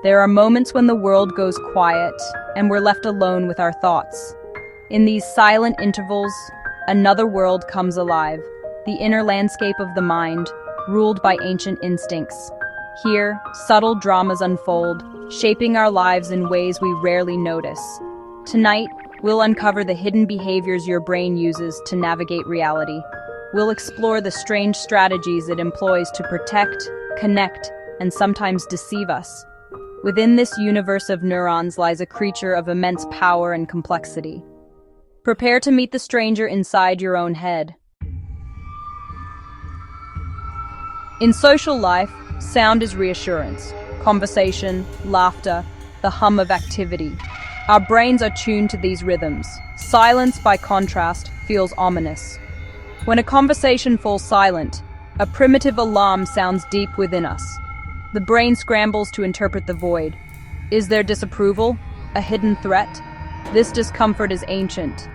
There are moments when the world goes quiet and we're left alone with our thoughts. In these silent intervals, another world comes alive, the inner landscape of the mind, ruled by ancient instincts. Here, subtle dramas unfold, shaping our lives in ways we rarely notice. Tonight, we'll uncover the hidden behaviors your brain uses to navigate reality. We'll explore the strange strategies it employs to protect, connect, and sometimes deceive us. Within this universe of neurons lies a creature of immense power and complexity. Prepare to meet the stranger inside your own head. In social life, sound is reassurance, conversation, laughter, the hum of activity. Our brains are tuned to these rhythms. Silence, by contrast, feels ominous. When a conversation falls silent, a primitive alarm sounds deep within us. The brain scrambles to interpret the void. Is there disapproval? A hidden threat? This discomfort is ancient.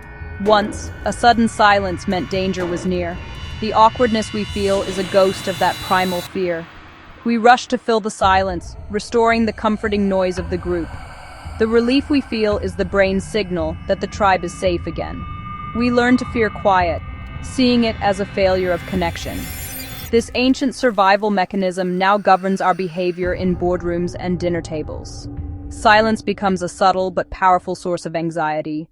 Once, a sudden silence meant danger was near. The awkwardness we feel is a ghost of that primal fear. We rush to fill the silence, restoring the comforting noise of the group. The relief we feel is the brain's signal that the tribe is safe again. We learn to fear quiet, seeing it as a failure of connection. This ancient survival mechanism now governs our behavior in boardrooms and dinner tables. Silence becomes a subtle but powerful source of anxiety.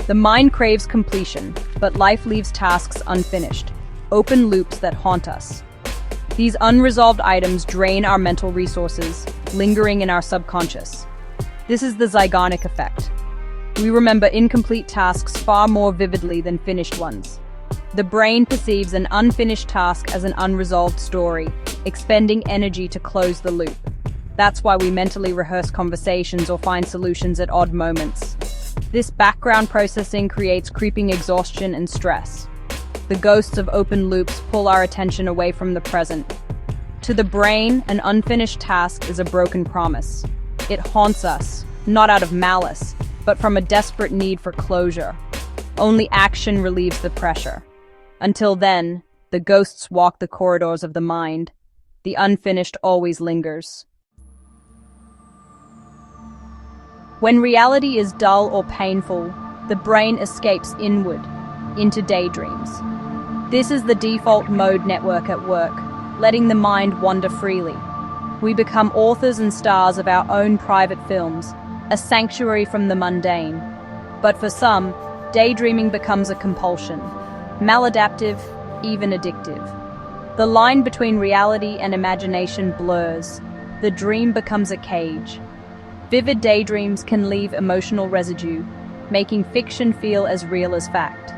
The mind craves completion, but life leaves tasks unfinished, open loops that haunt us. These unresolved items drain our mental resources, lingering in our subconscious. This is the Zeigarnik effect. We remember incomplete tasks far more vividly than finished ones. The brain perceives an unfinished task as an unresolved story, expending energy to close the loop. That's why we mentally rehearse conversations or find solutions at odd moments. This background processing creates creeping exhaustion and stress. The ghosts of open loops pull our attention away from the present. To the brain, an unfinished task is a broken promise. It haunts us, not out of malice, but from a desperate need for closure. Only action relieves the pressure. Until then, the ghosts walk the corridors of the mind. The unfinished always lingers. When reality is dull or painful, the brain escapes inward, into daydreams. This is the default mode network at work, letting the mind wander freely. We become authors and stars of our own private films, a sanctuary from the mundane. But for some, daydreaming becomes a compulsion, maladaptive, even addictive. The line between reality and imagination blurs. The dream becomes a cage. Vivid daydreams can leave emotional residue, making fiction feel as real as fact.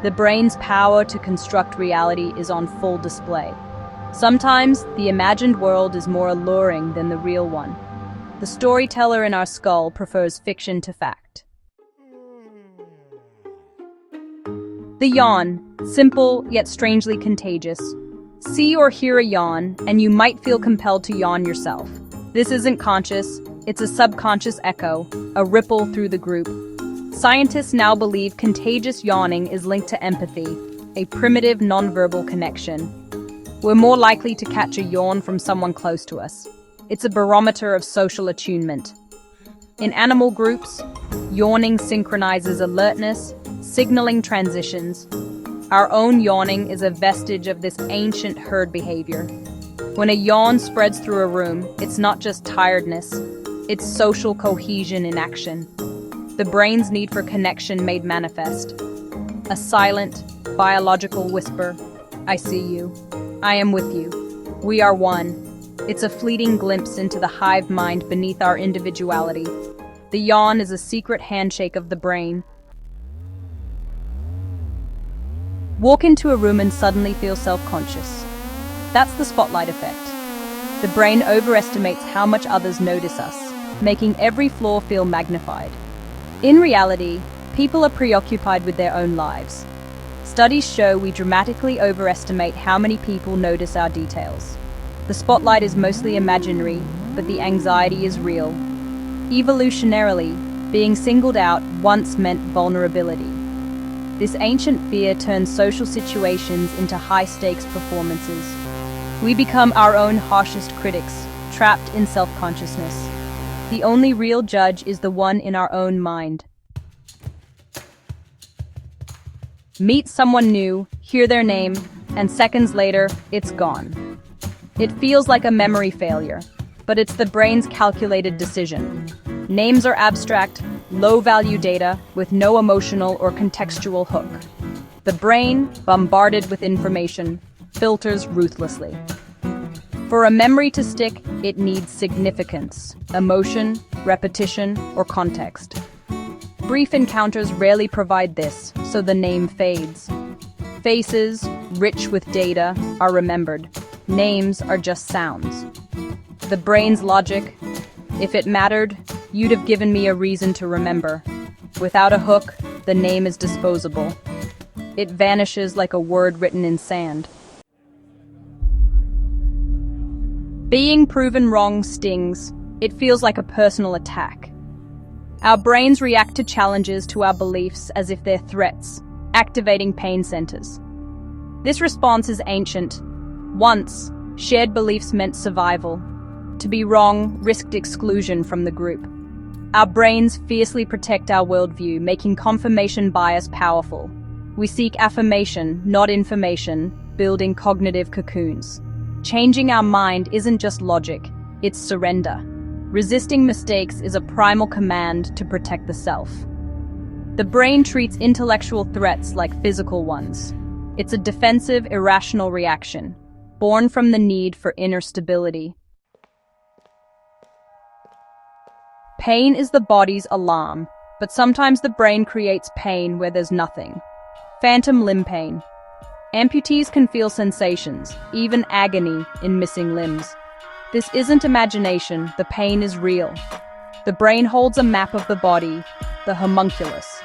The brain's power to construct reality is on full display. Sometimes, the imagined world is more alluring than the real one. The storyteller in our skull prefers fiction to fact. The yawn, simple yet strangely contagious. See or hear a yawn, and you might feel compelled to yawn yourself. This isn't conscious, it's a subconscious echo, a ripple through the group. Scientists now believe contagious yawning is linked to empathy, a primitive nonverbal connection. We're more likely to catch a yawn from someone close to us. It's a barometer of social attunement. In animal groups, yawning synchronizes alertness, signaling transitions. Our own yawning is a vestige of this ancient herd behavior. When a yawn spreads through a room, it's not just tiredness, it's social cohesion in action. The brain's need for connection made manifest. A silent, biological whisper, I see you. I am with you. We are one. It's a fleeting glimpse into the hive mind beneath our individuality. The yawn is a secret handshake of the brain. Walk into a room and suddenly feel self-conscious. That's the spotlight effect. The brain overestimates how much others notice us, making every flaw feel magnified. In reality, people are preoccupied with their own lives. Studies show we dramatically overestimate how many people notice our details. The spotlight is mostly imaginary, but the anxiety is real. Evolutionarily, being singled out once meant vulnerability. This ancient fear turns social situations into high-stakes performances. We become our own harshest critics, trapped in self-consciousness. The only real judge is the one in our own mind. Meet someone new, hear their name, and seconds later, it's gone. It feels like a memory failure, but it's the brain's calculated decision. Names are abstract, low-value data with no emotional or contextual hook. The brain, bombarded with information, filters ruthlessly. For a memory to stick, it needs significance, emotion, repetition, or context. Brief encounters rarely provide this, so the name fades. Faces, rich with data, are remembered. Names are just sounds. The brain's logic: if it mattered, you'd have given me a reason to remember. Without a hook, the name is disposable. It vanishes like a word written in sand. Being proven wrong stings. It feels like a personal attack. Our brains react to challenges to our beliefs as if they're threats, activating pain centers. This response is ancient. Once, shared beliefs meant survival. To be wrong risked exclusion from the group. Our brains fiercely protect our worldview, making confirmation bias powerful. We seek affirmation, not information, building cognitive cocoons. Changing our mind isn't just logic, it's surrender. Resisting mistakes is a primal command to protect the self. The brain treats intellectual threats like physical ones. It's a defensive, irrational reaction, born from the need for inner stability. Pain is the body's alarm, but sometimes the brain creates pain where there's nothing. Phantom limb pain. Amputees can feel sensations, even agony, in missing limbs. This isn't imagination, the pain is real. The brain holds a map of the body, the homunculus.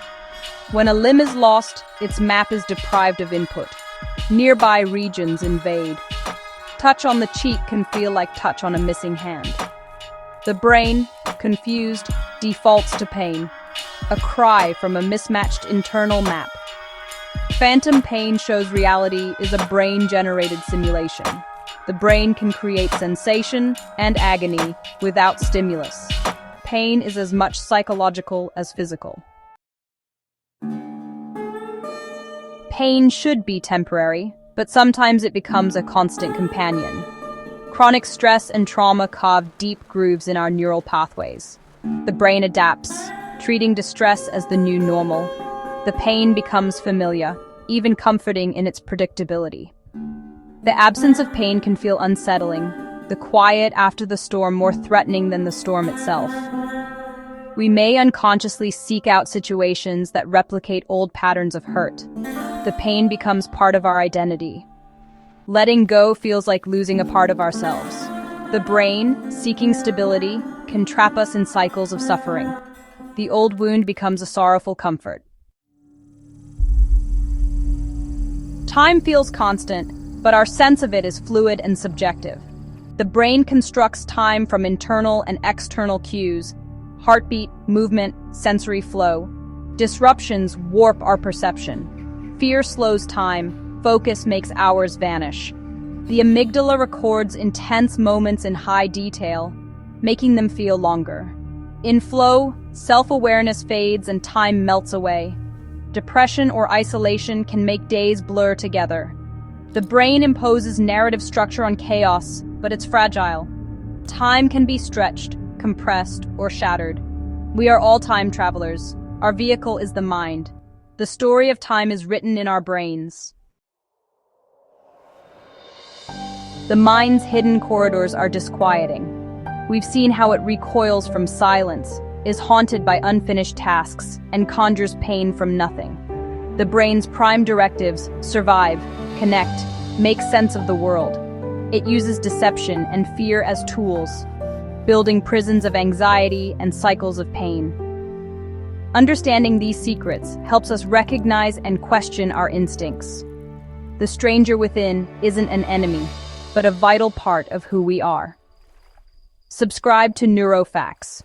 When a limb is lost, its map is deprived of input. Nearby regions invade. Touch on the cheek can feel like touch on a missing hand. The brain, confused, defaults to pain, a cry from a mismatched internal map. Phantom pain shows reality is a brain-generated simulation. The brain can create sensation and agony without stimulus. Pain is as much psychological as physical. Pain should be temporary, but sometimes it becomes a constant companion. Chronic stress and trauma carve deep grooves in our neural pathways. The brain adapts, treating distress as the new normal. The pain becomes familiar, even comforting in its predictability. The absence of pain can feel unsettling, the quiet after the storm more threatening than the storm itself. We may unconsciously seek out situations that replicate old patterns of hurt. The pain becomes part of our identity. Letting go feels like losing a part of ourselves. The brain, seeking stability, can trap us in cycles of suffering. The old wound becomes a sorrowful comfort. Time feels constant, but our sense of it is fluid and subjective. The brain constructs time from internal and external cues: heartbeat, movement, sensory flow. Disruptions warp our perception. Fear slows time, focus makes hours vanish. The amygdala records intense moments in high detail, making them feel longer. In flow, self-awareness fades and time melts away. Depression or isolation can make days blur together. The brain imposes narrative structure on chaos, but it's fragile. Time can be stretched, compressed, or shattered. We are all time travelers. Our vehicle is the mind. The story of time is written in our brains. The mind's hidden corridors are disquieting. We've seen how it recoils from silence, is haunted by unfinished tasks, and conjures pain from nothing. The brain's prime directives: survive, connect, make sense of the world. It uses deception and fear as tools, building prisons of anxiety and cycles of pain. Understanding these secrets helps us recognize and question our instincts. The stranger within isn't an enemy, but a vital part of who we are. Subscribe to NeuroFacts,